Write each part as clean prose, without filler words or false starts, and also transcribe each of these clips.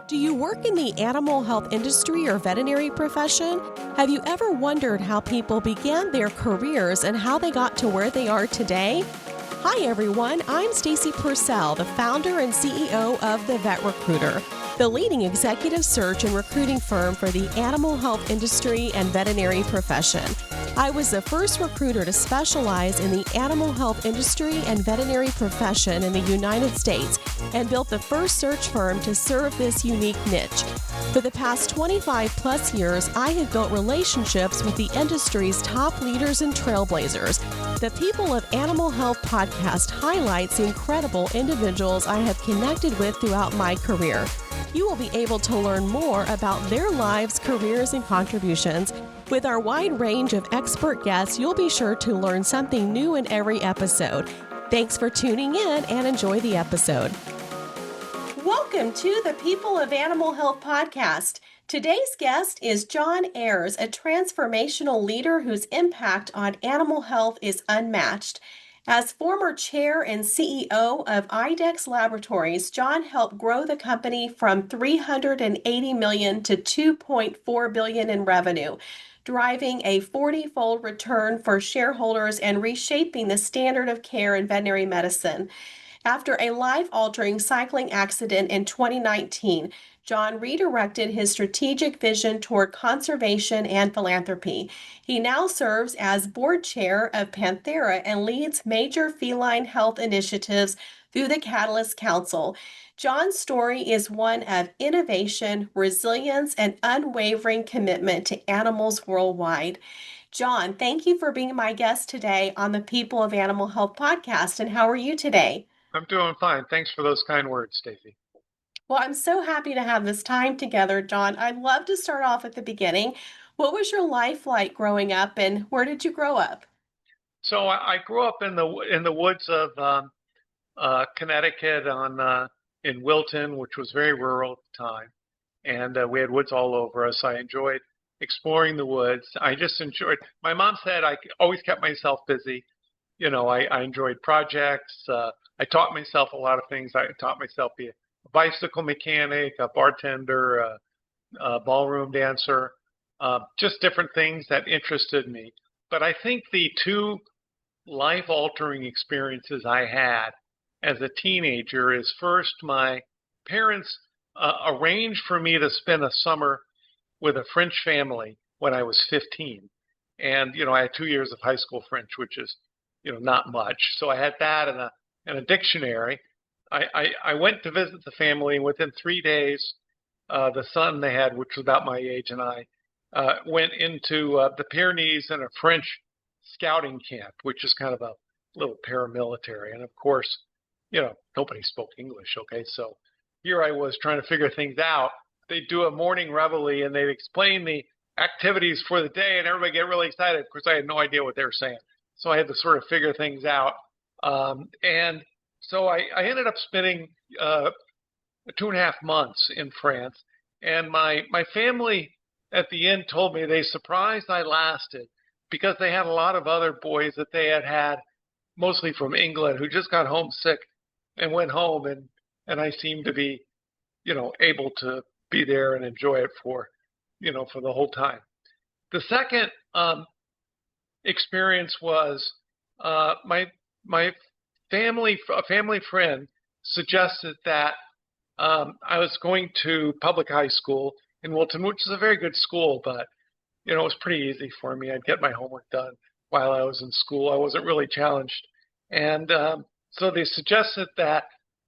Do you work in the animal health industry or veterinary profession? Have you ever wondered how people began their careers and how they got to where they are today? Hi everyone, I'm Stacy Purcell, the founder and CEO of The Vet Recruiter, the leading executive search and recruiting firm for the animal health industry and veterinary profession. I was the first recruiter to specialize in the animal health industry and veterinary profession in the United States and built the first search firm to serve this unique niche. For the past 25 plus years, I have built relationships with the industry's top leaders and trailblazers. The People of Animal Health podcast highlights the incredible individuals I have connected with throughout my career. You will be able to learn more about their lives, careers, and contributions. With our wide range of expert guests, you'll be sure to learn something new in every episode. Thanks for tuning in and enjoy the episode. Welcome to the People of Animal Health podcast. Today's guest is Jon Ayers, a transformational leader whose impact on animal health is unmatched. As former chair and CEO of IDEXX Laboratories, Jon helped grow the company from $380 million to $2.4 billion in revenue, driving a 40-fold return for shareholders and reshaping the standard of care in veterinary medicine. After a life-altering cycling accident in 2019, Jon redirected his strategic vision toward conservation and philanthropy. He now serves as board chair of Panthera and leads major feline health initiatives through the Catalyst Council. Jon's story is one of innovation, resilience, and unwavering commitment to animals worldwide. Jon, thank you for being my guest today on the People of Animal Health podcast. And how are you today? I'm doing fine. Thanks for those kind words, Stacy. Well, I'm so happy to have this time together, Jon. I'd love to start off at the beginning. What was your life like growing up, and where did you grow up? So I grew up in the woods of Connecticut in Wilton, which was very rural at the time, and we had woods all over us. I enjoyed exploring the woods. I just enjoyed. My mom said I always kept myself busy. You know, I enjoyed projects. I taught myself a lot of things. I taught myself to be a bicycle mechanic, a bartender, a ballroom dancer, just different things that interested me. But I think the two life-altering experiences I had as a teenager is first, my parents arranged for me to spend a summer with a French family when I was 15. And, you know, I had 2 years of high school French, which is, you know, not much. So I had that and a dictionary. I went to visit the family, and within 3 days, the son they had, which was about my age, and I went into the Pyrenees in a French scouting camp, which is kind of a little paramilitary. And of course, you know, nobody spoke English, okay? So here I was trying to figure things out. They'd do a morning reveille, and they'd explain the activities for the day, and everybody get really excited. Of course, I had no idea what they were saying. So I had to sort of figure things out. And so I ended up spending 2.5 months in France. And my family at the end told me they surprised I lasted because they had a lot of other boys that they had mostly from England, who just got homesick and went home. And I seemed to be, you know, able to be there and enjoy it for the whole time. The second experience was my a family friend suggested that I was going to public high school in Wilton, which is a very good school, but, you know, it was pretty easy for me. I'd get my homework done while I was in school. I wasn't really challenged. And so they suggested that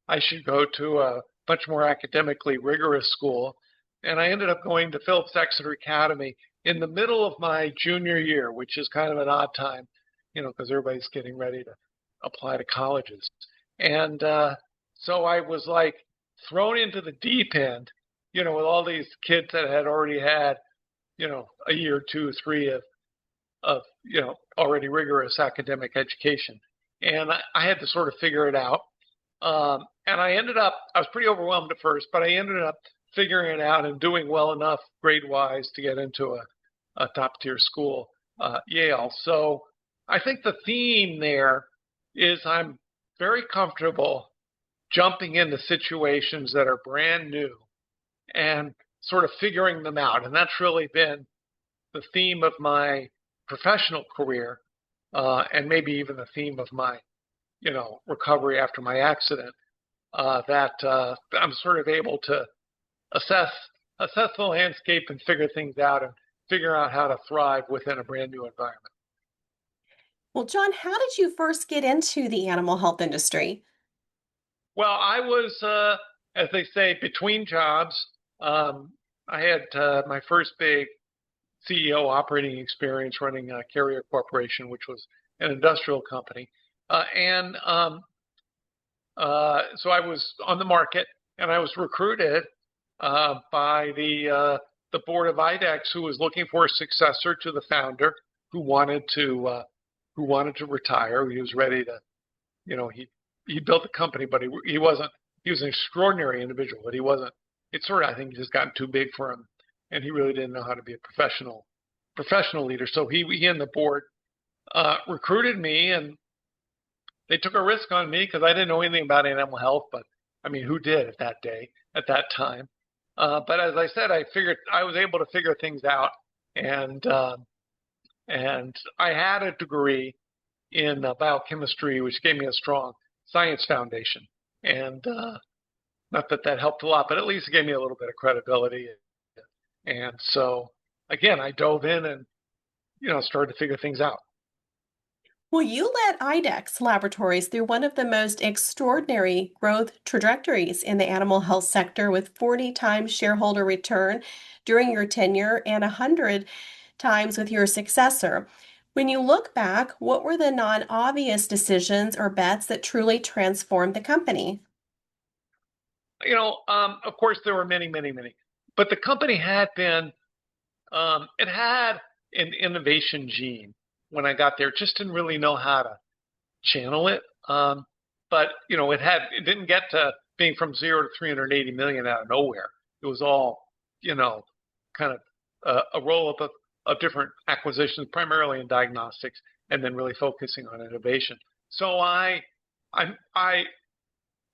I should go to a much more academically rigorous school. And I ended up going to Phillips Exeter Academy in the middle of my junior year, which is kind of an odd time, you know, because everybody's getting ready to apply to colleges. And so I was like thrown into the deep end, you know, with all these kids that had already had, you know, a year, 2, 3 of you know, already rigorous academic education. And I had to sort of figure it out. And I was pretty overwhelmed at first, but I ended up figuring it out and doing well enough grade-wise to get into a top-tier school, Yale. So I think the theme there is I'm very comfortable jumping into situations that are brand new and sort of figuring them out. And that's really been the theme of my professional career, and maybe even the theme of my, recovery after my accident. That I'm sort of able to assess assess the landscape and figure things out and figure out how to thrive within a brand new environment. Well, John, how did you first get into the animal health industry? Well, I was, as they say, between jobs. I had my first big CEO operating experience running a Carrier Corporation, which was an industrial company. So I was on the market, and I was recruited by the board of IDEXX, who was looking for a successor to the founder, who wanted to retire. He was ready to, he built the company, but he wasn't. He was an extraordinary individual, but he wasn't. It's sort of, I think, just gotten too big for him, and he really didn't know how to be a professional leader. So he and the board recruited me, and they took a risk on me because I didn't know anything about animal health. But I mean, who did at that time? But as I said, I was able to figure things out, and I had a degree in biochemistry, which gave me a strong science foundation. And not that that helped a lot, but at least it gave me a little bit of credibility. And so, again, I dove in and started to figure things out. Well, you led IDEXX Laboratories through one of the most extraordinary growth trajectories in the animal health sector with 40 times shareholder return during your tenure and 100 times with your successor. When you look back, what were the non-obvious decisions or bets that truly transformed the company? Of course, there were many, many, many, but the company had been, it had an innovation gene when I got there. Just didn't really know how to channel it. But it didn't get to being from 0 to 380 million out of nowhere. It was all, kind of a roll up of different acquisitions, primarily in diagnostics, and then really focusing on innovation. So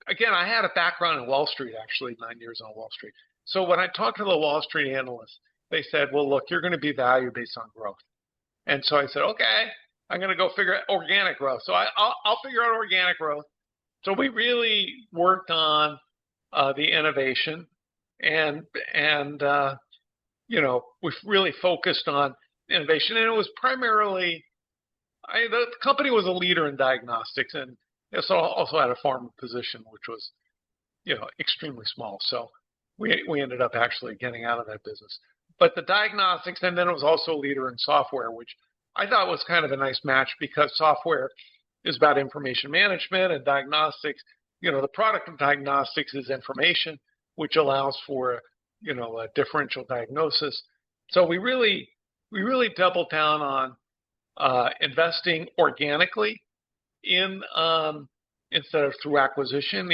again, I had a background in Wall Street, actually, 9 years on Wall Street. So when I talked to the Wall Street analysts, they said, well, look, you're going to be valued based on growth. And so I said, okay, I'm going to go figure out organic growth. So I'll figure out organic growth. So we really worked on the innovation, and we really focused on innovation. And it was primarily, the company was a leader in diagnostics, and it also had a pharma position, which was, extremely small. So we ended up actually getting out of that business. But the diagnostics, and then it was also a leader in software, which I thought was kind of a nice match because software is about information management, and diagnostics, the product of diagnostics is information, which allows for, a differential diagnosis. So we really doubled down on investing organically in instead of through acquisition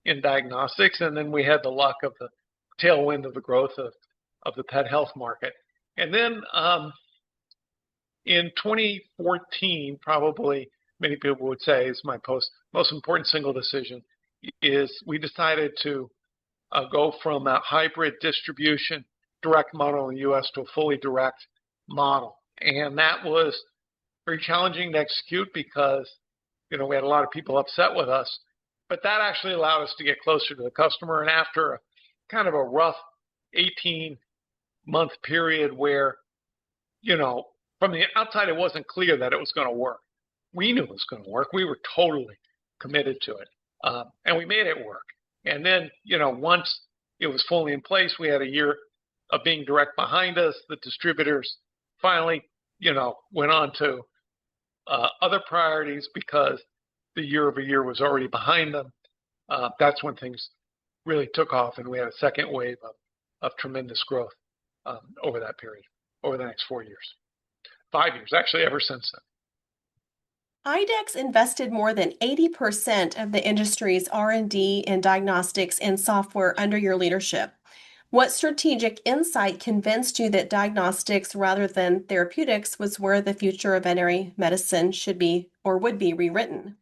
in diagnostics, and then we had the luck of the tailwind of the growth of the pet health market. And then in 2014, probably many people would say is my most important single decision, is we decided to go from a hybrid distribution direct model in the U.S. to a fully direct model. And that was very challenging to execute because, we had a lot of people upset with us, but that actually allowed us to get closer to the customer. And after a kind of a rough 18-month period where, from the outside, it wasn't clear that it was going to work. We knew it was going to work. We were totally committed to it. And we made it work. And then, once it was fully in place, we had a year of being direct behind us. The distributors finally, went on to other priorities because the year-over-year was already behind them. That's when things really took off, and we had a second wave of tremendous growth over that period, over the next 4 years. 5 years, actually, ever since then. IDEXX invested more than 80% of the industry's R&D in diagnostics and software under your leadership. What strategic insight convinced you that diagnostics rather than therapeutics was where the future of veterinary medicine should be or would be rewritten?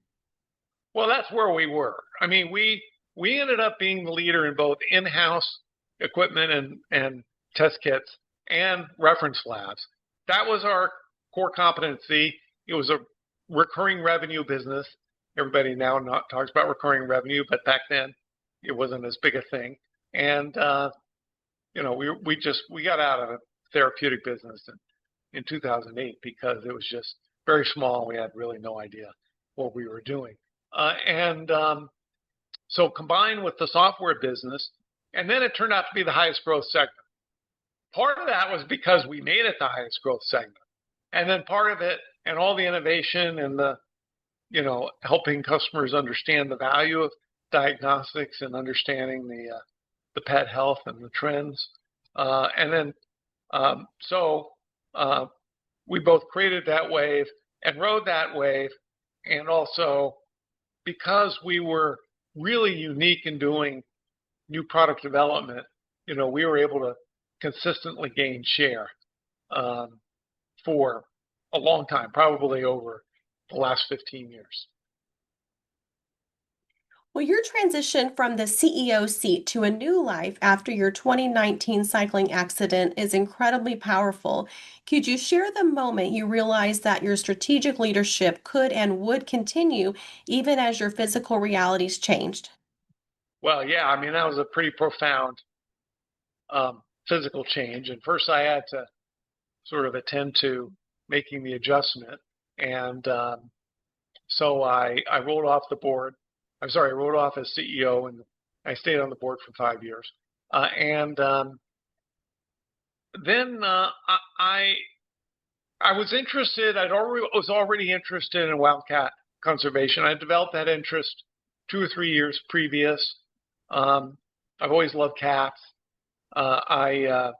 Well, that's where we were. I mean, we ended up being the leader in both in-house equipment and test kits and reference labs. That was our core competency. It was a recurring revenue business. Everybody now not talks about recurring revenue, but back then it wasn't as big a thing. And we got out of the therapeutic business in 2008 because it was just very small. We had really no idea what we were doing. So combined with the software business, and then it turned out to be the highest growth segment. Part of that was because we made it the highest growth segment. And then part of it, and all the innovation and the, helping customers understand the value of diagnostics and understanding the pet health and the trends. So we both created that wave and rode that wave. And also because we were really unique in doing new product development, we were able to consistently gain share for a long time, probably over the last 15 years. Well, your transition from the CEO seat to a new life after your 2019 cycling accident is incredibly powerful. Could you share the moment you realized that your strategic leadership could and would continue even as your physical realities changed? Well, yeah, I mean, that was a pretty profound physical change. And first I had to sort of attend to making the adjustment. And so I rolled off the board. I rolled off as CEO, and I stayed on the board for 5 years. Then I was interested. Was already interested in wildcat conservation. I developed that interest 2 or 3 years previous. I've always loved cats. I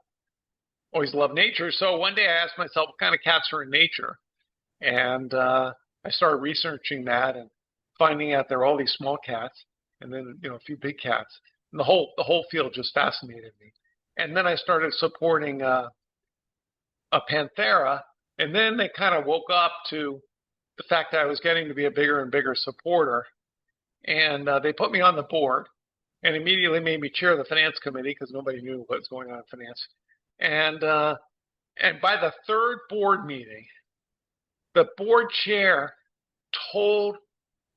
always loved nature. So one day I asked myself, what kind of cats are in nature? And I started researching that and finding out there were all these small cats and then, a few big cats. And the whole field just fascinated me. And then I started supporting a Panthera. And then they kind of woke up to the fact that I was getting to be a bigger and bigger supporter. And they put me on the board and immediately made me chair of the finance committee because nobody knew what was going on in finance. And by the third board meeting, the board chair told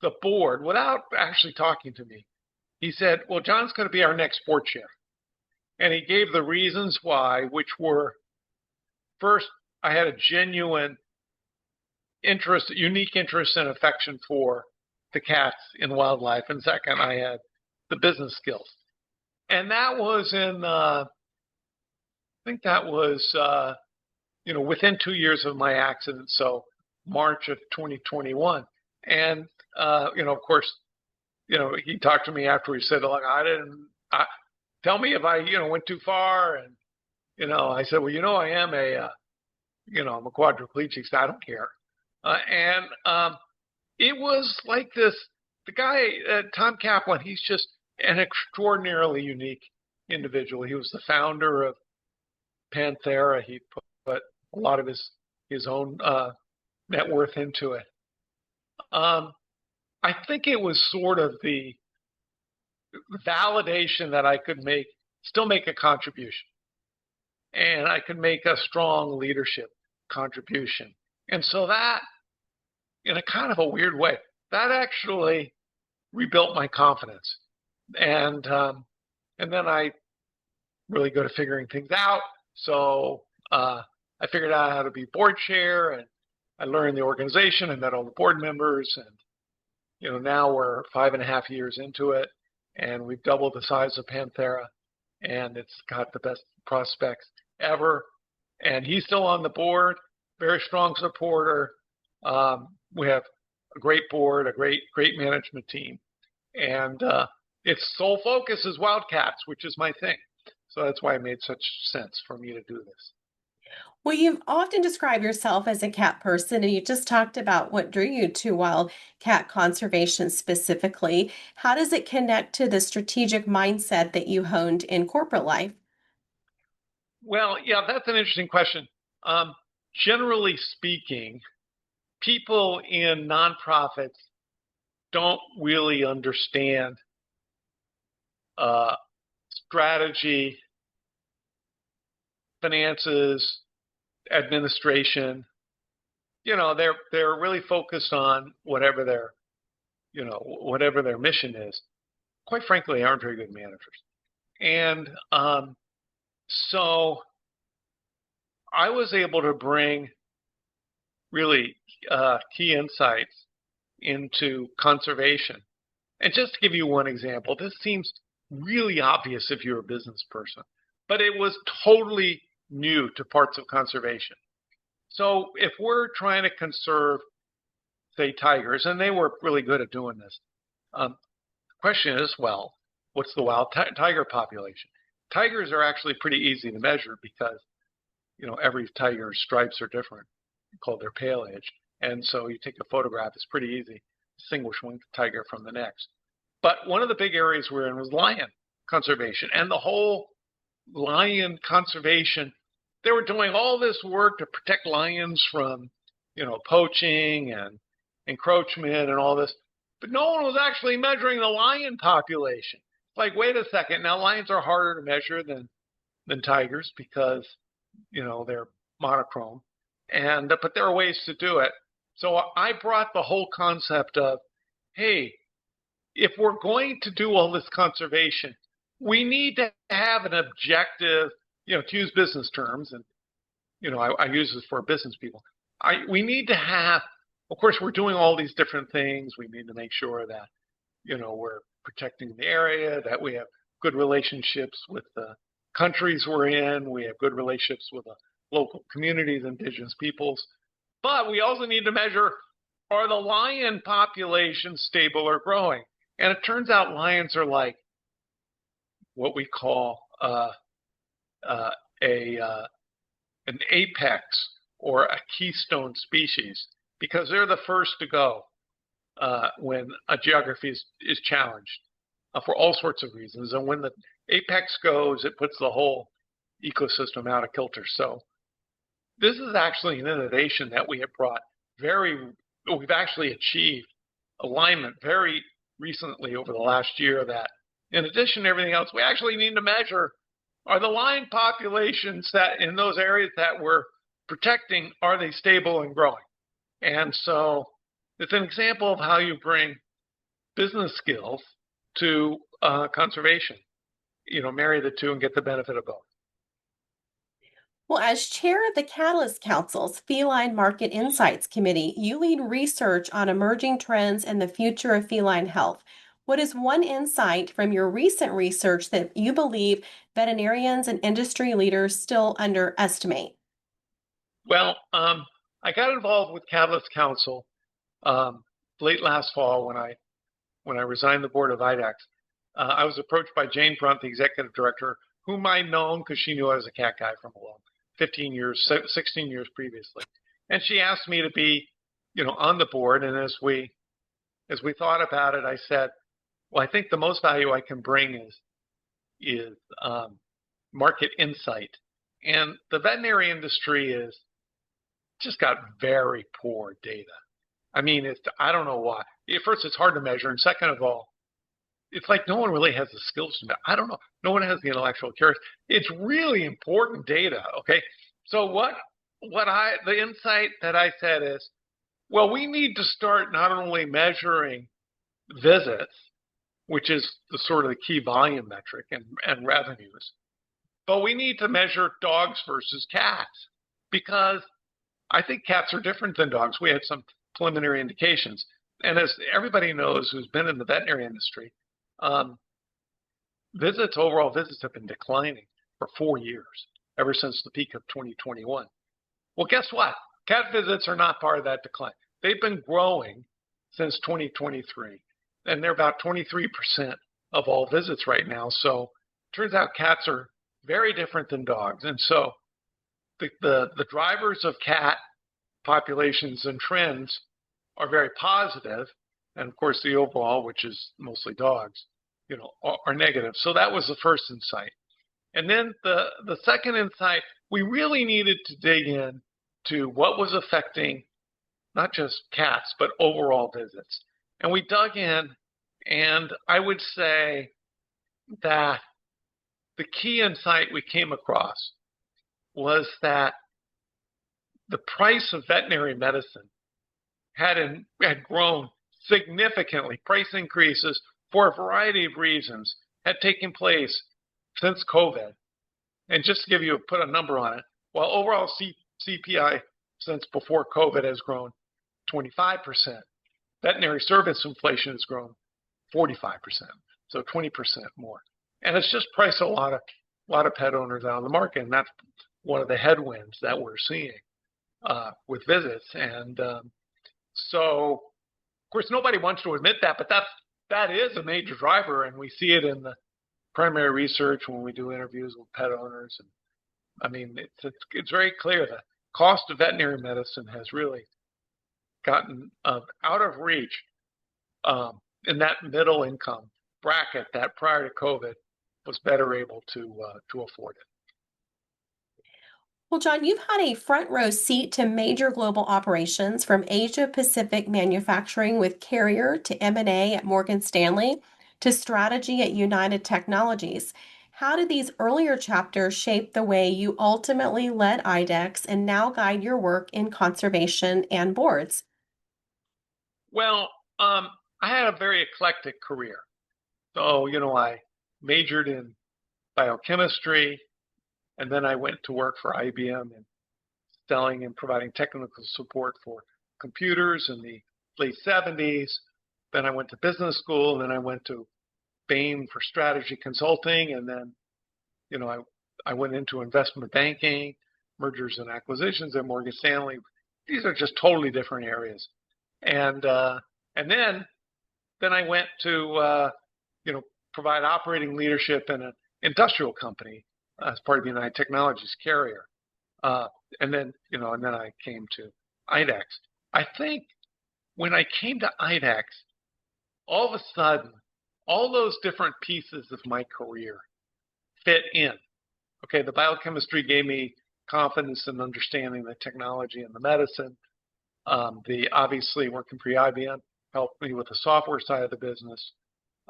the board, without actually talking to me, he said, well, Jon's going to be our next board chair. And he gave the reasons why, which were, first, I had a genuine interest, unique interest and affection for the cats in wildlife. And second, I had the business skills. And that was I think that was, within 2 years of my accident. So March of 2021. And, of course, he talked to me after he said, like, tell me if I, went too far. And, I said, well, I am I'm a quadriplegic, so I don't care. It was like this, the guy, Tom Kaplan, he's just an extraordinarily unique individual. He was the founder of Panthera. He put a lot of his own net worth into it. I think it was sort of the validation that I could still make a contribution, and I could make a strong leadership contribution. And so that, in a kind of a weird way, that actually rebuilt my confidence. And then I really good at figuring things out. So I figured out how to be board chair, and I learned the organization. I met all the board members, and now we're 5.5 years into it, and we've doubled the size of Panthera, and it's got the best prospects ever. And he's still on the board, very strong supporter. We have a great board, a great management team, and its sole focus is wildcats, which is my thing. So that's why it made such sense for me to do this. Well, you've often described yourself as a cat person, and you just talked about what drew you to wildcat conservation specifically. How does it connect to the strategic mindset that you honed in corporate life? Well, yeah, that's an interesting question. Generally speaking, people in nonprofits don't really understand strategy finances, administration. They're really focused on whatever their mission is. Quite frankly, aren't very good managers. And so I was able to bring really key insights into conservation. And just to give you one example, this seems really obvious if you're a business person, but it was totally new to parts of conservation. So if we're trying to conserve, say, tigers, and they were really good at doing this, the question is, well, what's the wild tiger population? Tigers are actually pretty easy to measure because, every tiger's stripes are different, called their paleage. And so you take a photograph, it's pretty easy to distinguish one tiger from the next. But one of the big areas we're in was lion conservation. And the whole lion conservation, they were doing all this work to protect lions from, poaching and encroachment and all this. But no one was actually measuring the lion population. Like, wait a second, now lions are harder to measure than tigers because, they're monochrome. But there are ways to do it. So I brought the whole concept of, hey, if we're going to do all this conservation, we need to have an objective, to use business terms, and, I use this for business people. We need to have, of course, we're doing all these different things. We need to make sure that, we're protecting the area, that we have good relationships with the countries we're in. We have good relationships with the local communities, indigenous peoples. But we also need to measure, are the lion populations stable or growing? And it turns out lions are like what we call an apex or a keystone species, because they're the first to go when a geography is challenged for all sorts of reasons. And when the apex goes, it puts the whole ecosystem out of kilter. So this is actually an innovation that we have brought we've actually achieved alignment very recently over the last year, that in addition to everything else, we actually need to measure, are the lion populations that in those areas that we're protecting, are they stable and growing? And so it's an example of how you bring business skills to conservation, marry the two and get the benefit of both. Well, as chair of the Catalyst Council's Feline Market Insights Committee, you lead research on emerging trends and the future of feline health. What is one insight from your recent research that you believe veterinarians and industry leaders still underestimate? Well, I got involved with Catalyst Council late last fall when I resigned the board of IDEXX. I was approached by Jane Brunt, the executive director, whom I'd known because she knew I was a cat guy from a long 16 years previously. And she asked me to be, on the board. And as we thought about it, I said, well, I think the most value I can bring is market insight. And the veterinary industry is just got very poor data. I mean, I don't know why. First, it's hard to measure. And second of all, it's like no one really has the skills to measure. I don't know. No one has the intellectual curiosity. It's really important data, okay? So the insight that I said is, well, we need to start not only measuring visits, which is the sort of the key volume metric and revenues, but we need to measure dogs versus cats, because I think cats are different than dogs. We had some preliminary indications. And as everybody knows who's been in the veterinary industry, overall visits have been declining for 4 years, ever since the peak of 2021. Well, guess what? Cat visits are not part of that decline. They've been growing since 2023, and they're about 23% of all visits right now. So it turns out cats are very different than dogs. And so the drivers of cat populations and trends are very positive. And of course, the overall, which is mostly dogs, are negative. So that was the first insight. And then the second insight, we really needed to dig in to what was affecting not just cats, but overall visits. And we dug in, and I would say that the key insight we came across was that the price of veterinary medicine had grown significantly. Price increases for a variety of reasons had taken place since COVID. And just to put a number on it, while overall CPI since before COVID has grown 25%, veterinary service inflation has grown 45%, so 20% more. And it's just priced a lot of pet owners out of the market, and that's one of the headwinds that we're seeing with visits. And so, of course, nobody wants to admit that, but that is a major driver, and we see it in the primary research when we do interviews with pet owners. And I mean, it's very clear the cost of veterinary medicine has really gotten out of reach in that middle income bracket that prior to COVID was better able to afford it. Well, John, you've had a front row seat to major global operations from Asia Pacific manufacturing with Carrier to M&A at Morgan Stanley to strategy at United Technologies. How did these earlier chapters shape the way you ultimately led IDEXX and now guide your work in conservation and boards? Well, I had a very eclectic career. So, I majored in biochemistry, and then I went to work for IBM in selling and providing technical support for computers in the late 70s. Then I went to business school, and then I went to Bain for strategy consulting, and then, I went into investment banking, mergers and acquisitions at Morgan Stanley. These are just totally different areas. And then I went to provide operating leadership in an industrial company as part of United Technologies Carrier. And then I came to IDEXX. I think when I came to IDEXX, all of a sudden, all those different pieces of my career fit in. Okay, the biochemistry gave me confidence in understanding the technology and the medicine. The obviously working for IBM helped me with the software side of the business.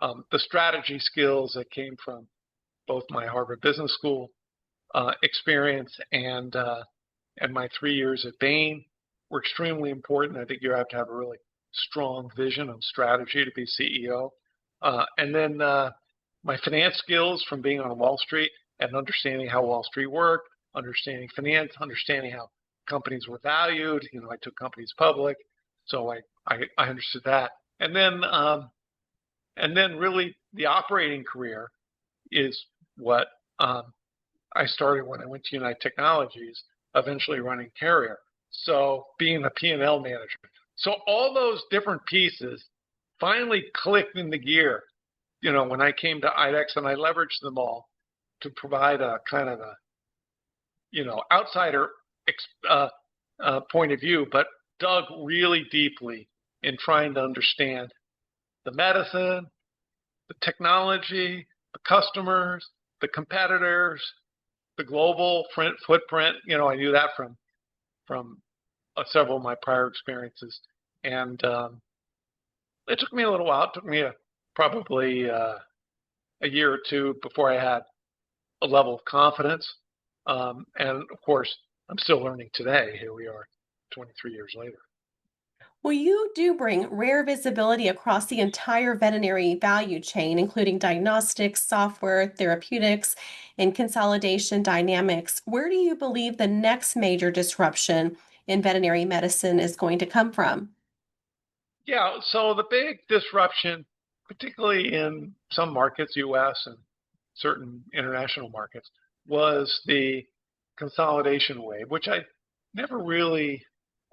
The strategy skills that came from both my Harvard Business School experience and my 3 years at Bain were extremely important. I think you have to have a really strong vision and strategy to be CEO. And then my finance skills from being on Wall Street and understanding how Wall Street worked, understanding finance, understanding how companies were valued. I took companies public, so I understood that. And then really the operating career is what I started when I went to United Technologies, eventually running Carrier. So being a P&L manager. So all those different pieces finally clicked into gear, when I came to IDEXX, and I leveraged them all to provide a kind of outsider point of view, but dug really deeply in trying to understand the medicine, the technology, the customers, the competitors, the global footprint. I knew that from several of my prior experiences. And it took me a little while. It took me probably a year or two before I had a level of confidence. And of course, I'm still learning today. Here we are 23 years later. Well, you do bring rare visibility across the entire veterinary value chain, including diagnostics, software, therapeutics, and consolidation dynamics. Where do you believe the next major disruption in veterinary medicine is going to come from? Yeah, so the big disruption, particularly in some markets, US and certain international markets, was the consolidation wave, which I never really,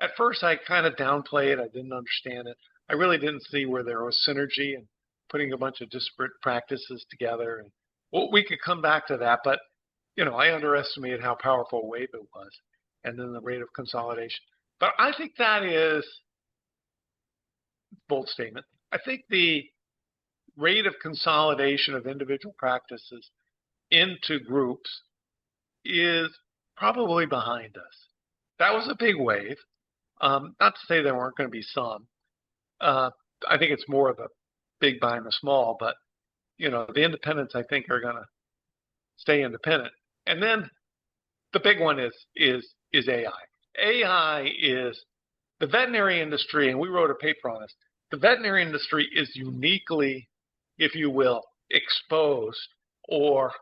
at first I kind of downplayed. I didn't understand it. I really didn't see where there was synergy in putting a bunch of disparate practices together. And well, we could come back to that, but I underestimated how powerful a wave it was, and then the rate of consolidation. But I think that is a bold statement. I think the rate of consolidation of individual practices into groups is probably behind us. That was a big wave. Not to say there weren't going to be some. I think it's more of a big behind the small, but the independents I think are going to stay independent. And then the big one is AI. AI is the veterinary industry, and we wrote a paper on this. The veterinary industry is uniquely, if you will, exposed or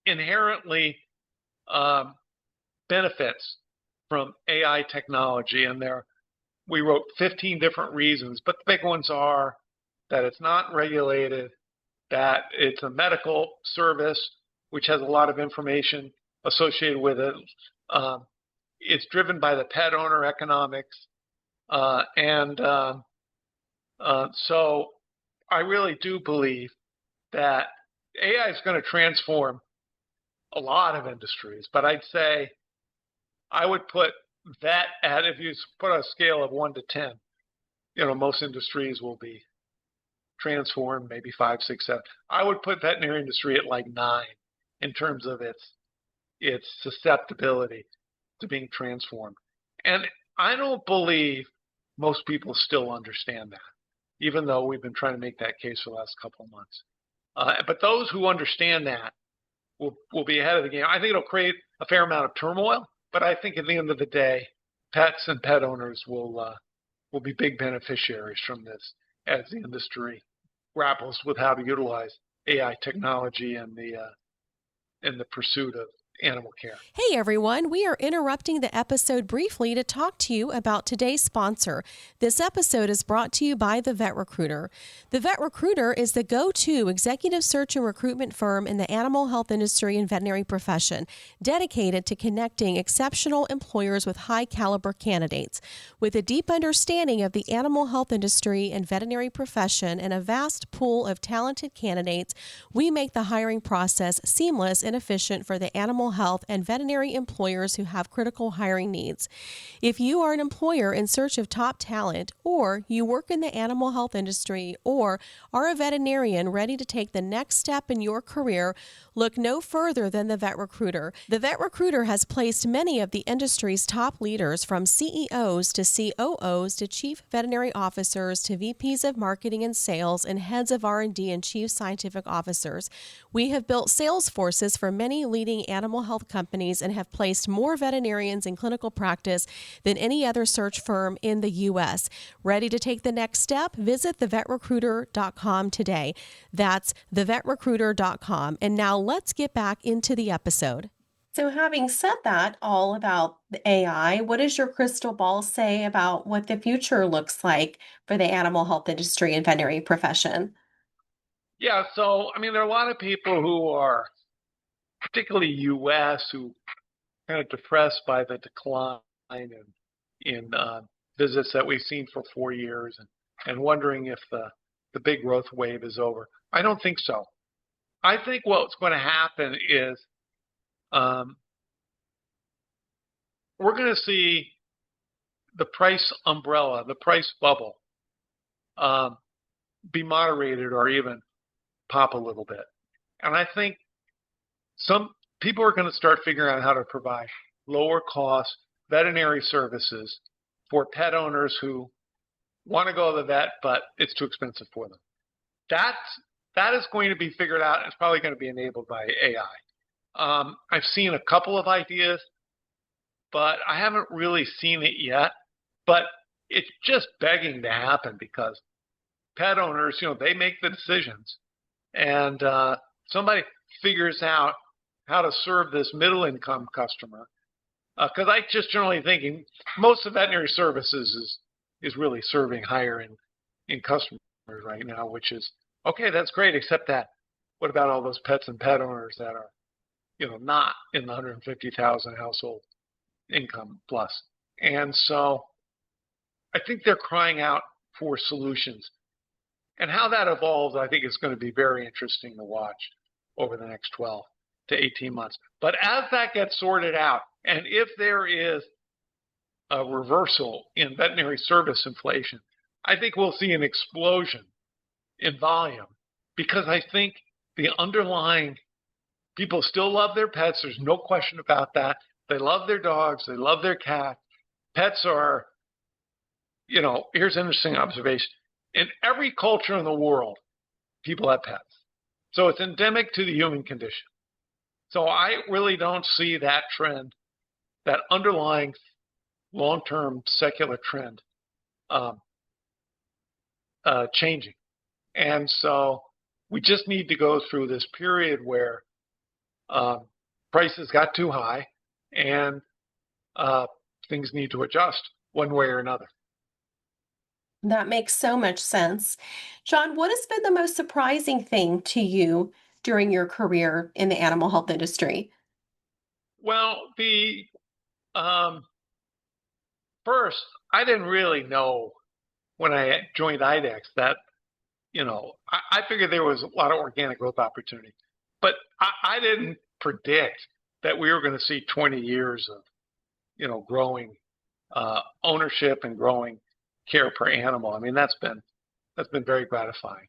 inherently benefits from AI technology. And we wrote 15 different reasons, but the big ones are that it's not regulated, that it's a medical service, which has a lot of information associated with it. It's driven by the pet owner economics. So I really do believe that AI is going to transform a lot of industries, but I'd say I would put that at, if you put a scale of 1 to 10, most industries will be transformed, maybe 5, 6, 7. I would put veterinary industry at like 9 in terms of its susceptibility to being transformed. And I don't believe most people still understand that, even though we've been trying to make that case for the last couple of months. But those who understand that will be ahead of the game. I think it'll create a fair amount of turmoil, but I think at the end of the day, pets and pet owners will be big beneficiaries from this as the industry grapples with how to utilize AI technology in the pursuit of animal care. Hey everyone, we are interrupting the episode briefly to talk to you about today's sponsor. This episode is brought to you by the Vet Recruiter. The Vet Recruiter is the go-to executive search and recruitment firm in the animal health industry and veterinary profession, dedicated to connecting exceptional employers with high-caliber candidates. With a deep understanding of the animal health industry and veterinary profession and a vast pool of talented candidates, we make the hiring process seamless and efficient for the animal health and veterinary employers who have critical hiring needs. If you are an employer in search of top talent, or you work in the animal health industry, or are a veterinarian ready to take the next step in your career, look no further than the Vet Recruiter. The Vet Recruiter has placed many of the industry's top leaders, from CEOs to COOs to chief veterinary officers to VPs of marketing and sales and heads of R&D and chief scientific officers. We have built sales forces for many leading animal health companies and have placed more veterinarians in clinical practice than any other search firm in the U.S. Ready to take the next step? Visit thevetrecruiter.com today. That's thevetrecruiter.com. And now let's get back into the episode. So having said that, all about the AI, what does your crystal ball say about what the future looks like for the animal health industry and veterinary profession? Yeah, so, there are a lot of people who are, particularly U.S., who kind of depressed by the decline in visits that we've seen for 4 years and wondering if the big growth wave is over. I don't think so. I think what's going to happen is we're going to see the price umbrella, the price bubble, be moderated or even pop a little bit. And I think some people are going to start figuring out how to provide lower cost veterinary services for pet owners who want to go to the vet, but it's too expensive for them. That is going to be figured out. It's probably going to be enabled by AI. I've seen a couple of ideas, but I haven't really seen it yet. But it's just begging to happen because pet owners, they make the decisions, and somebody figures out how to serve this middle-income customer. Because I just generally thinking most of veterinary services is really serving higher in customers right now, which is okay. That's great, except that what about all those pets and pet owners that are, not in the 150,000 household income plus? And so I think they're crying out for solutions, and how that evolves, I think is going to be very interesting to watch over the next 12 to 18 months. But as that gets sorted out, and if there is a reversal in veterinary service inflation, I think we'll see an explosion in volume, because I think the underlying people still love their pets. There's no question about that. They love their dogs. They love their cats. Pets are, here's an interesting observation. In every culture in the world, people have pets. So it's endemic to the human condition. So I really don't see that trend, that underlying long-term secular trend, um, changing. And so we just need to go through this period where um, prices got too high and uh, things need to adjust one way or another. That makes so much sense. John, what has been the most surprising thing to you during your career in the animal health industry? Well, the first, I didn't really know when I joined IDEXX that, I figured there was a lot of organic growth opportunity, but I didn't predict that we were going to see 20 years of, growing ownership and growing care per animal. I mean, that's been very gratifying.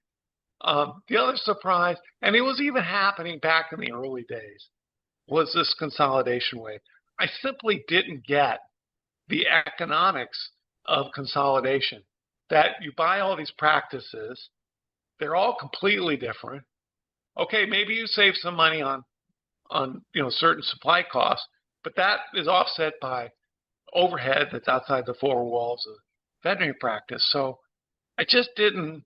The other surprise, and it was even happening back in the early days, was this consolidation wave. I simply didn't get the economics of consolidation. That you buy all these practices, they're all completely different. Okay, maybe you save some money on certain supply costs, but that is offset by overhead that's outside the four walls of veterinary practice. So I just didn't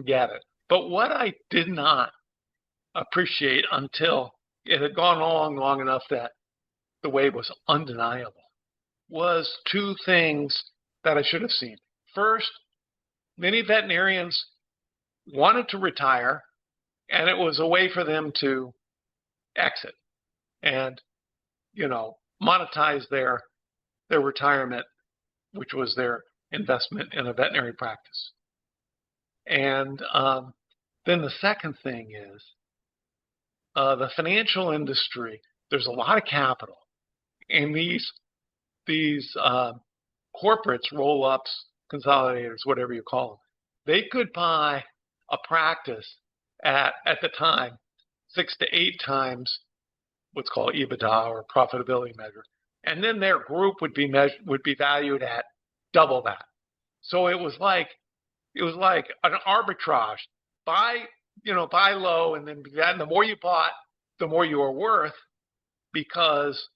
get it. But what I did not appreciate until it had gone on long enough that the wave was undeniable was two things that I should have seen. First, many veterinarians wanted to retire, and it was a way for them to exit and, monetize their retirement, which was their investment in a veterinary practice. And then the second thing is the financial industry. There's a lot of capital, and these corporates, roll-ups, consolidators, whatever you call them, they could buy a practice at the time 6 to 8 times what's called EBITDA or profitability measure, and then their group would be valued at double that. So it was like an arbitrage. Buy low, and then the more you bought, the more you were worth, because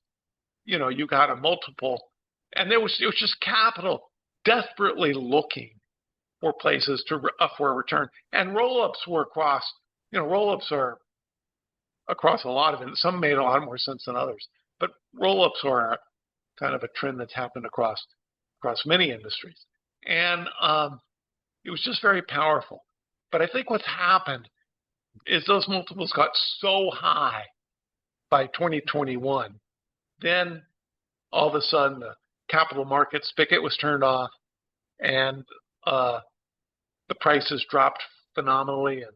you got a multiple, and it was just capital desperately looking for places for a return. And roll-ups were across. Roll-ups are across a lot of it. Some made a lot more sense than others, but roll-ups are kind of a trend that's happened across many industries, and it was just very powerful. But I think what's happened is those multiples got so high by 2021, then all of a sudden the capital market spigot was turned off, and the prices dropped phenomenally, and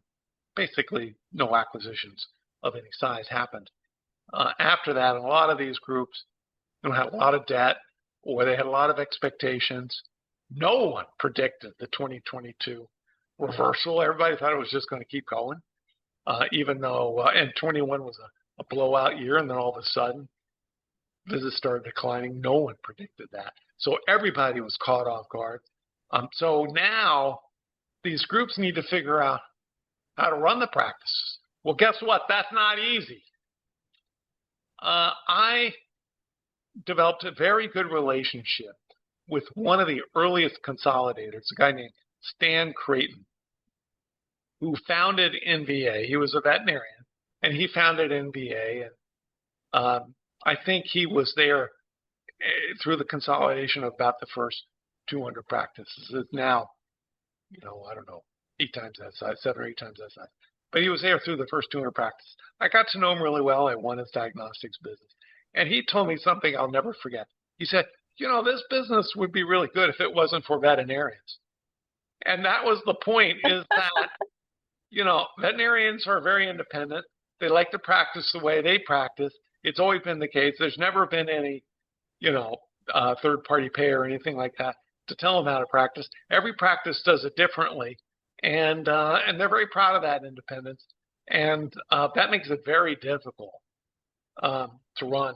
basically no acquisitions of any size happened. After that, a lot of these groups had a lot of debt, or they had a lot of expectations. No one predicted the 2022 reversal. Everybody thought it was just going to keep going, even though and 21 was a blowout year, and then all of a sudden visits started declining. No one predicted that. So everybody was caught off guard. So now these groups need to figure out how to run the practices. Well, guess what? That's not easy. I developed a very good relationship with one of the earliest consolidators, a guy named Stan Creighton, who founded NVA. He was a veterinarian, and he founded NVA. And I think he was there through the consolidation of about the first 200 practices. It's now, I don't know, 8 times that size, 7 or 8 times that size. But he was there through the first 200 practices. I got to know him really well. I won his diagnostics business. And he told me something I'll never forget. He said, this business would be really good if it wasn't for veterinarians. And that was the point, is that, veterinarians are very independent. They like to practice the way they practice. It's always been the case. There's never been any, third-party pay or anything like that to tell them how to practice. Every practice does it differently, and they're very proud of that independence. And that makes it very difficult to run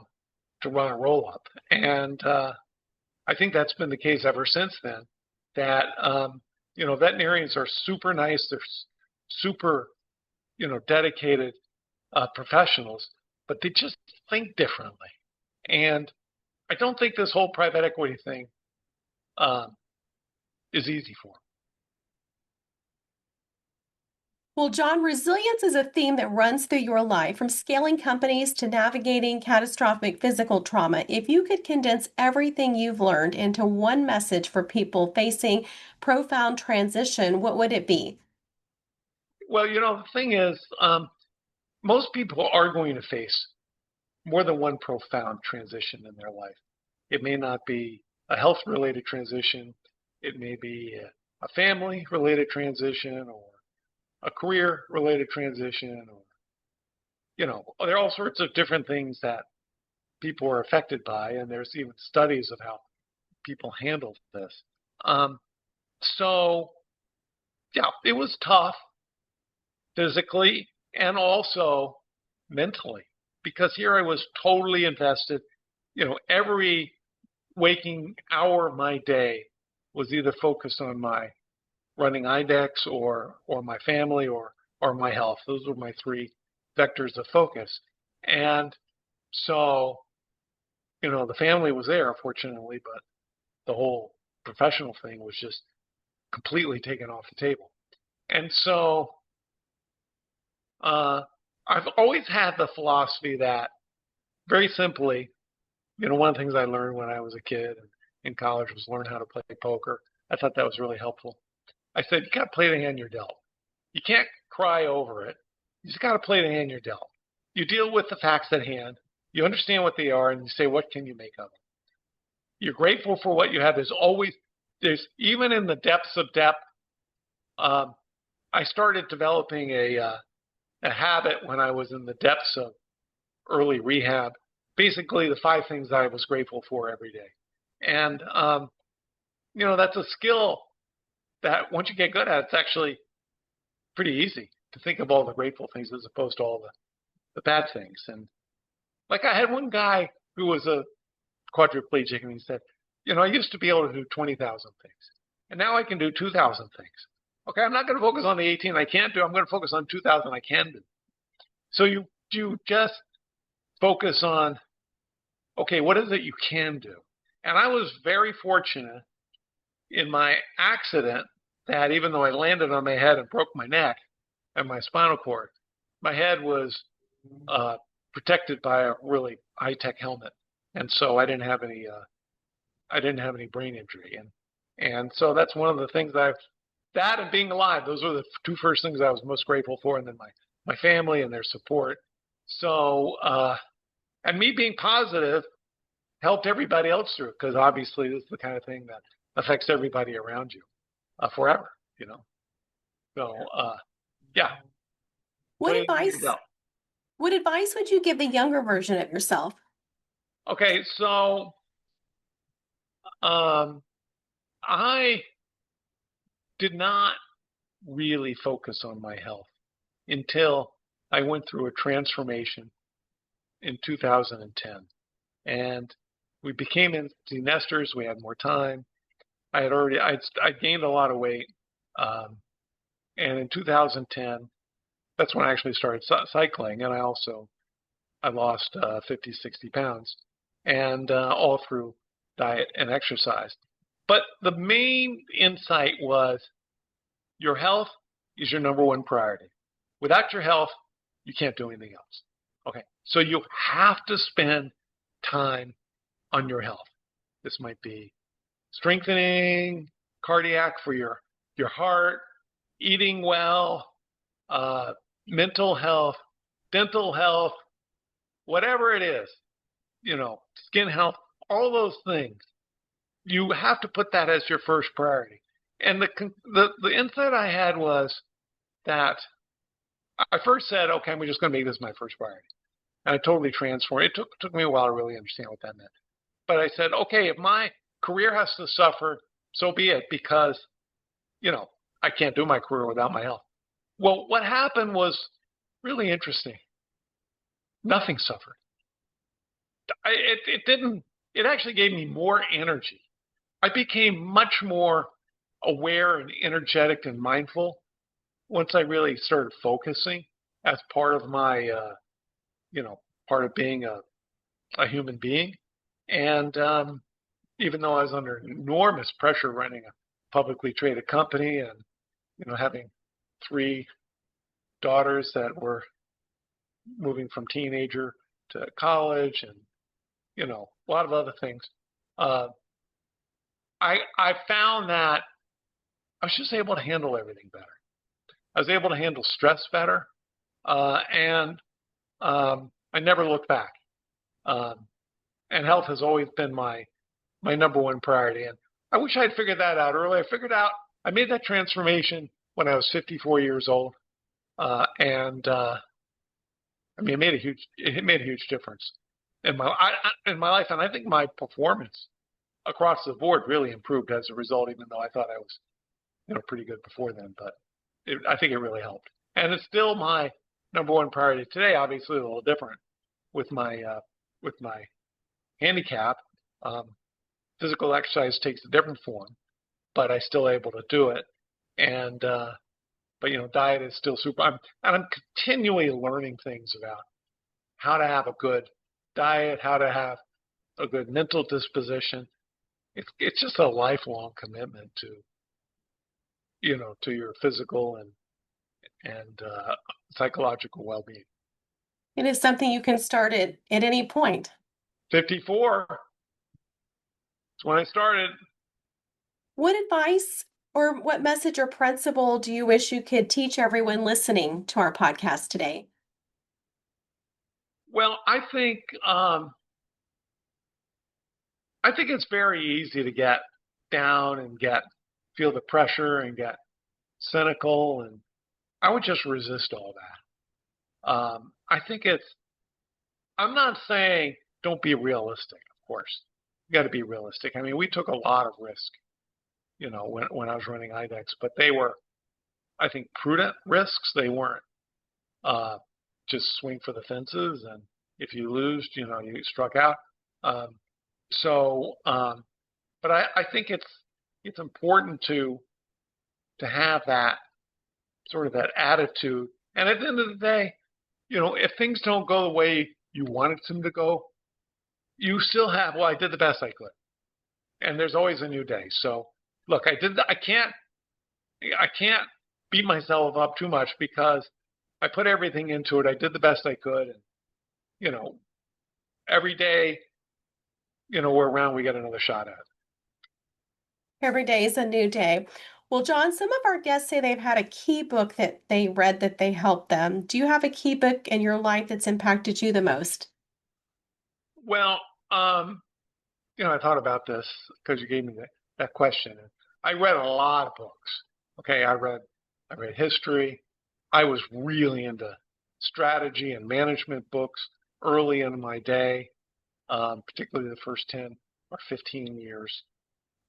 a roll-up. And I think that's been the case ever since then. That veterinarians are super nice. They're super, dedicated professionals, but they just think differently. And I don't think this whole private equity thing is easy for them. Well, Jon, resilience is a theme that runs through your life, from scaling companies to navigating catastrophic physical trauma. If you could condense everything you've learned into one message for people facing profound transition, what would it be? Well, the thing is, most people are going to face more than one profound transition in their life. It may not be a health-related transition. It may be a family-related transition or a career-related transition, or, there are all sorts of different things that people are affected by, and there's even studies of how people handle this. So, yeah, it was tough physically and also mentally, because here I was totally invested. Every waking hour of my day was either focused on my running IDEXX or my family or my health. Those were my three vectors of focus. And so, the family was there, fortunately, but the whole professional thing was just completely taken off the table. And so I've always had the philosophy that, very simply, one of the things I learned when I was a kid and in college was learn how to play poker. I thought that was really helpful. I said, you got to play the hand you're dealt. You can't cry over it. You just got to play the hand you're dealt. You deal with the facts at hand. You understand what they are, and you say, what can you make of them? You're grateful for what you have. There's even in the depths of depth. I started developing a habit when I was in the depths of early rehab. Basically, the 5 things I was grateful for every day. And, that's a skill that once you get good at, it's actually pretty easy to think of all the grateful things as opposed to all the bad things. And like I had one guy who was a quadriplegic, and he said, I used to be able to do 20,000 things, and now I can do 2,000 things. Okay, I'm not going to focus on the 18 I can't do. I'm going to focus on 2,000 I can do. So you just focus on, okay, what is it you can do? And I was very fortunate in my accident that even though I landed on my head and broke my neck and my spinal cord, my head was protected by a really high-tech helmet, and so I didn't have any brain injury, and so that's one of the things that and being alive. Those were the 2 first things I was most grateful for, and then my family and their support. So and me being positive helped everybody else through it, because obviously this is the kind of thing that affects everybody around you forever, So, yeah. What advice what advice would you give the younger version of yourself? Okay, so I did not really focus on my health until I went through a transformation in 2010. And we became empty nesters. We had more time. I gained a lot of weight. And in 2010, that's when I actually started cycling. And I lost 50, 60 pounds, and all through diet and exercise. But the main insight was your health is your number one priority. Without your health, you can't do anything else. Okay, so you have to spend time on your health. This might be strengthening cardiac for your heart, eating well, mental health, dental health, whatever it is, skin health, all those things. You have to put that as your first priority. And the insight I had was that I first said, okay, I'm just going to make this my first priority. And I totally transformed. It took me a while to really understand what that meant. But I said, okay, if my career has to suffer, so be it, because, I can't do my career without my health. Well, what happened was really interesting. Nothing suffered. It actually gave me more energy. I became much more aware and energetic and mindful once I really started focusing. as part of my, part of being a human being. And even though I was under enormous pressure running a publicly traded company and, having 3 daughters that were moving from teenager to college and, a lot of other things, I found that I was just able to handle everything better. I was able to handle stress better, and I never looked back. And health has always been my number one priority. And I wish I had figured that out early. I made that transformation when I was 54 years old, and it made a huge difference in my life, and I think my performance across the board really improved as a result. Even though I thought I was, pretty good before then, but I think it really helped. And it's still my number one priority today. Obviously, a little different with my handicap. Physical exercise takes a different form, but I'm still able to do it. And but diet is still super. I'm continually learning things about how to have a good diet, how to have a good mental disposition. It's just a lifelong commitment to your physical and psychological well-being. It is something you can start at any point. 54. That's when I started. What advice or what message or principle do you wish you could teach everyone listening to our podcast today? Well, I think it's very easy to get down and feel the pressure and get cynical, and I would just resist all that. I'm not saying don't be realistic, of course. You got to be realistic. We took a lot of risk, when I was running IDEXX, but they were, I think, prudent risks. They weren't just swing for the fences, and if you lose, you struck out. But I think it's important to have that sort of that attitude. And at the end of the day, if things don't go the way you wanted them to go, you still have, I did the best I could. And there's always a new day. So look, I can't beat myself up too much because I put everything into it. I did the best I could. And, every day, we're around, we get another shot at it. Every day is a new day. Well, Jon, some of our guests say they've had a key book that they read that they helped them. Do you have a key book in your life that's impacted you the most? Well, I thought about this because you gave me that question. I read a lot of books. Okay, I read history. I was really into strategy and management books early in my day, particularly the first 10 or 15 years.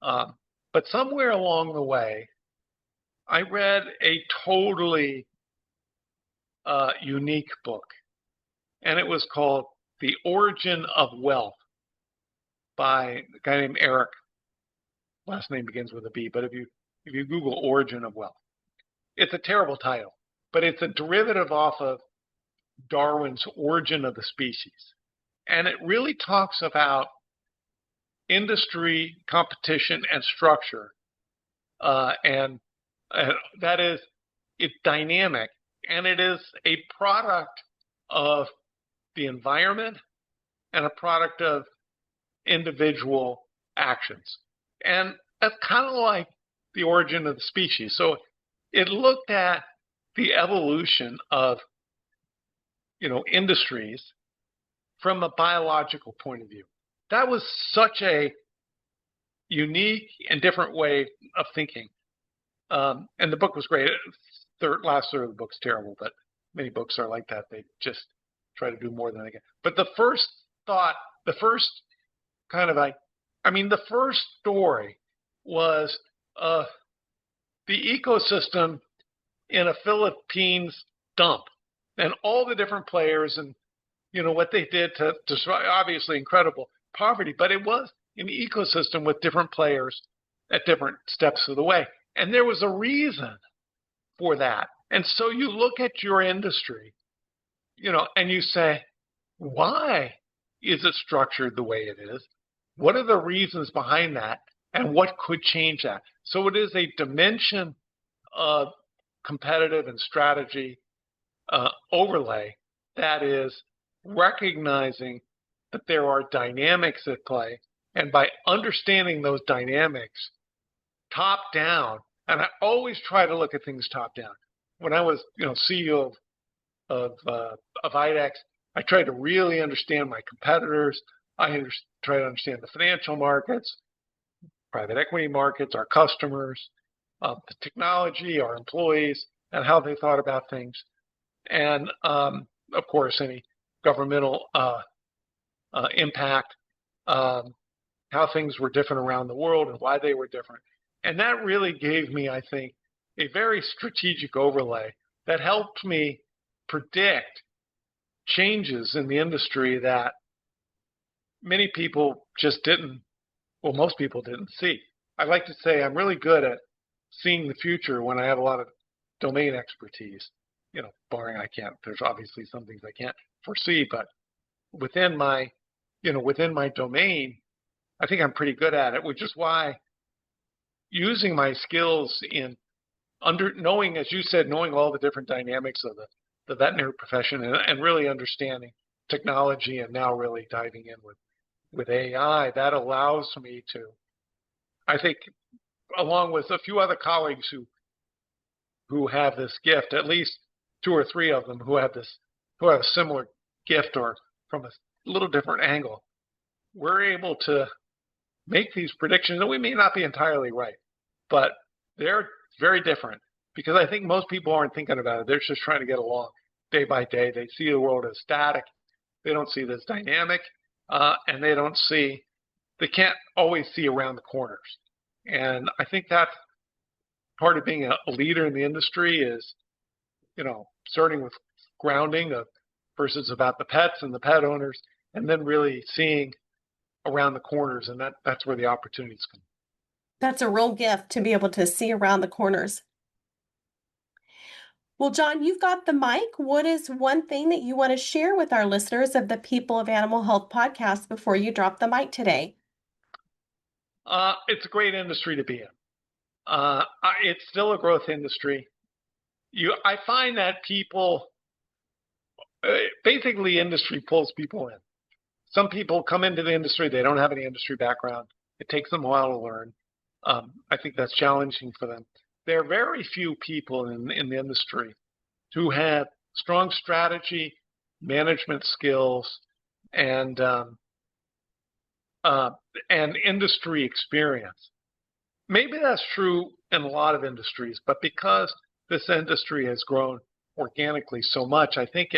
But somewhere along the way, I read a totally unique book, and it was called The Origin of Wealth by a guy named Eric. Last name begins with a B, but if you Google Origin of Wealth, it's a terrible title, but it's a derivative off of Darwin's Origin of the Species. And it really talks about industry, competition, and structure. And that is, it's dynamic, and it is a product of the environment and a product of individual actions. And that's kind of like the origin of the species. So it looked at the evolution of, industries from a biological point of view. That was such a unique and different way of thinking. And the book was great. Last third of the book's terrible, but many books are like that. They just try to do more than they can. But the first story was the ecosystem in a Philippines dump and all the different players and, what they did to survive. Obviously incredible poverty, but it was an ecosystem with different players at different steps of the way. And there was a reason for that. And so you look at your industry and you say, why is it structured the way it is? What are the reasons behind that? And what could change that? So it is a dimension of competitive and strategy overlay that is recognizing that there are dynamics at play. And by understanding those dynamics top down, and I always try to look at things top down. When I was, CEO of IDEXX, I tried to really understand my competitors. Try to understand the financial markets, private equity markets, our customers, the technology, our employees, and how they thought about things. And of course, any governmental impact, how things were different around the world and why they were different. And that really gave me, I think, a very strategic overlay that helped me predict changes in the industry that many people just didn't, well, most people didn't see. I like to say I'm really good at seeing the future when I have a lot of domain expertise, barring there's obviously some things I can't foresee, but within my domain, I think I'm pretty good at it, which is why using my skills in knowing, as you said, knowing all the different dynamics of the veterinary profession and really understanding technology and now really diving in with AI, that allows me to, I think, along with a few other colleagues who have this gift, at least 2 or 3 of them who have a similar gift or from a little different angle, we're able to make these predictions, and we may not be entirely right, but they're very different because I think most people aren't thinking about it. They're just trying to get along day by day. They see the world as static. They don't see this dynamic, and they can't always see around the corners. And I think that's part of being a leader in the industry is, starting with grounding of versus about the pets and the pet owners, and then really seeing around the corners, and that's where the opportunities come. That's a real gift to be able to see around the corners. Well, Jon, you've got the mic. What is one thing that you want to share with our listeners of the People of Animal Health podcast before you drop the mic today? It's a great industry to be in. It's still a growth industry. I find that people, basically industry pulls people in. Some people come into the industry, they don't have any industry background. It takes them a while to learn. I think that's challenging for them. There are very few people in the industry who have strong strategy, management skills, and industry experience. Maybe that's true in a lot of industries, but because this industry has grown organically so much, I think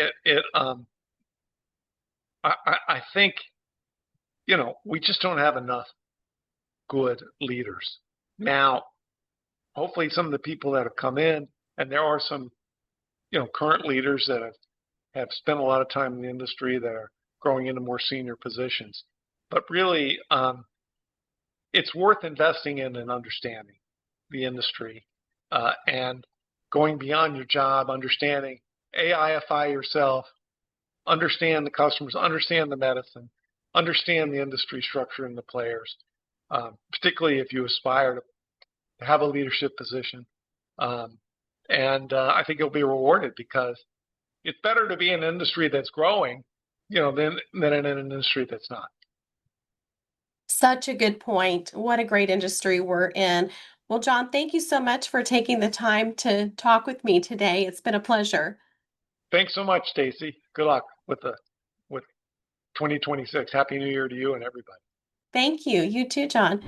I think, we just don't have enough good leaders. Now, hopefully some of the people that have come in, and there are some, current leaders that have spent a lot of time in the industry that are growing into more senior positions. But really, it's worth investing in and understanding the industry and going beyond your job, understanding AIFI yourself, understand the customers, understand the medicine, understand the industry structure and the players, particularly if you aspire to have a leadership position. And I think you'll be rewarded because it's better to be in an industry that's growing, than in an industry that's not. Such a good point. What a great industry we're in. Well, Jon, thank you so much for taking the time to talk with me today. It's been a pleasure. Thanks so much, Stacy. Good luck with 2026. Happy New Year to you and everybody. Thank you. You too, Jon.